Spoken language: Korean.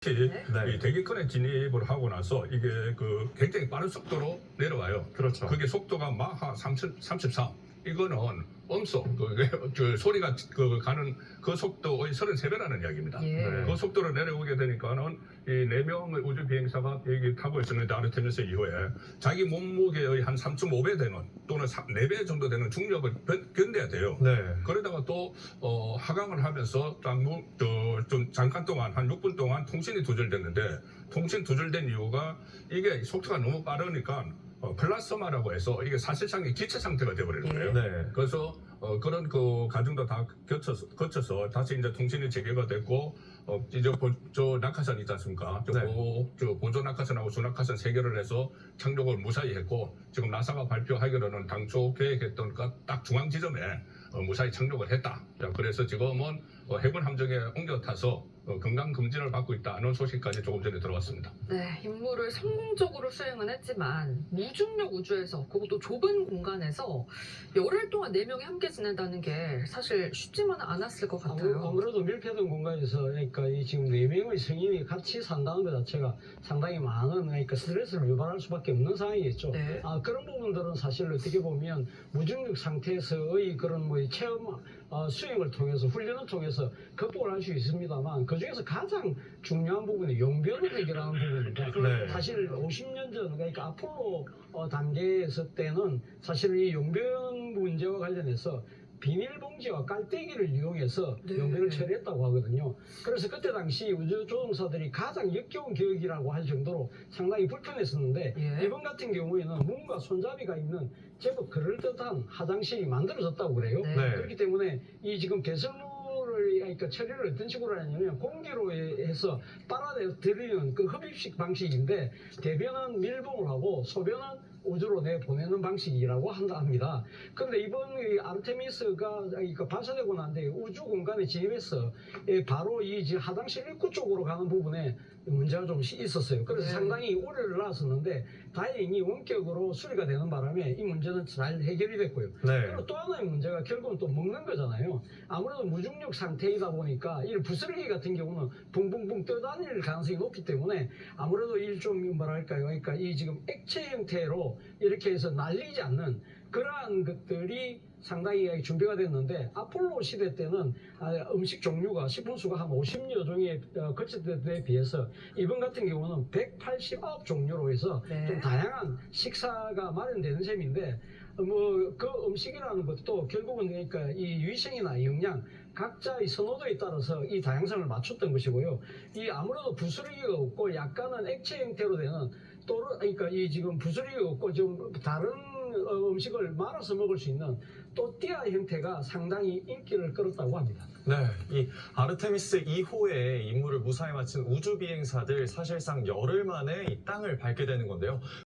이 대기권에 진입을 하고 나서 이게 굉장히 빠른 속도로 내려와요. 그렇죠. 그게 속도가 마하 33. 이거는 음속 소리가 가는 그 속도의 33배라는 이야기입니다. 예. 그 속도로 내려오게 되니까는 이 4명의 우주 비행사가 여기 타고 있었는데 아르테미스 이후에 자기 몸무게의 한 3.5배 되는 또는 4배 정도 되는 중력을 견뎌야 돼요. 네. 그러다가 또 하강을 하면서 좀 잠깐 동안 한 6분 동안 통신이 두절됐는데 통신 두절된 이유가 이게 속도가 너무 빠르니까 플라스마라고 해서 이게 사실상 기체 상태가 돼버리는 거예요. 네. 그래서 그런 과정도 다 거쳐서 다시 이제 통신이 재개가 됐고 이제 저 낙하산 있지 않습니까? 저 보조 낙하산하고 주 낙하산 3개를 해서 착륙을 무사히 했고 지금 나사가 발표하기로는 당초 계획했던 딱 중앙 지점에 무사히 착륙을 했다. 자, 그래서 지금은 해군 함정에 옮겨 타서 건강 검진을 받고 있다는 소식까지 조금 전에 들어왔습니다. 네, 임무를 성공적으로 수행은 했지만 무중력 우주에서 그것도 좁은 공간에서 열흘 동안 4명이 함께 지낸다는 게 사실 쉽지만은 않았을 것 같아요. 아무래도 밀폐된 공간에서 그러니까 이 지금 4명의 성인이 같이 산다는 것 자체가 상당히 많은 그러니까 스트레스를 유발할 수밖에 없는 상황이겠죠. 네. 그런 부분들은 사실 어떻게 보면 무중력 상태에서의 그런 체험 수행을 통해서 훈련을 통해서 극복을 할 수 있습니다만 그 중에서 가장 중요한 부분이 용변을 해결하는 부분입니다. 네. 사실 50년 전 그러니까 아폴로 단계에서 때는 사실 이 용변 문제와 관련해서 비닐봉지와 깔때기를 이용해서 네. 용변을 처리했다고 하거든요. 그래서 그때 당시 우주조종사들이 가장 역겨운 기억이라고 할 정도로 상당히 불편했었는데 예. 이번 같은 경우에는 문과 손잡이가 있는 제법 그럴듯한 화장실이 만들어졌다고 그래요. 네. 네. 그렇기 때문에 이 지금 배설물을 그러니까 처리를 어떤 식으로 하냐면 공기로 해서 빨아들이는 그 흡입식 방식인데 대변은 밀봉을 하고 소변은 우주로 내보내는 방식이라고 합니다. 그런데 이번 아르테미스가 발사되고 난 뒤에 우주 공간에 진입해서 바로 이 화장실 입구 쪽으로 가는 부분에 문제가 좀 있었어요. 그래서 네. 상당히 오래를 나왔었는데 다행히 원격으로 수리가 되는 바람에 이 문제는 잘 해결이 됐고요. 네. 그리고 또 하나의 문제가 결국은 또 먹는 거잖아요. 아무래도 무중력 상태이다 보니까 이 부스러기 같은 경우는 붕붕붕 떠다닐 가능성이 높기 때문에 아무래도 좀 뭐랄까요, 그러니까 이 지금 액체 형태로 이렇게 해서 날리지 않는 그러한 것들이 상당히 준비가 됐는데 아폴로 시대 때는 음식 종류가 식품수가 한 50여 종에 거쳤을 때에 비해서 이번 같은 경우는 189 종류로 해서 네. 좀 다양한 식사가 마련되는 셈인데 그 음식이라는 것도 결국은 그러니까 이 위생이나 영양 각자의 선호도에 따라서 이 다양성을 맞췄던 것이고요. 이 아무래도 부스러기가 없고 약간은 액체 형태로 되는 그러니까 이 지금 부스러기가 없고 좀 다른 음식을 말아서 먹을 수 있는 또띠아 형태가 상당히 인기를 끌었다고 합니다. 네, 이 아르테미스 2호의 임무를 무사히 마친 우주 비행사들 사실상 열흘 만에 이 땅을 밟게 되는 건데요.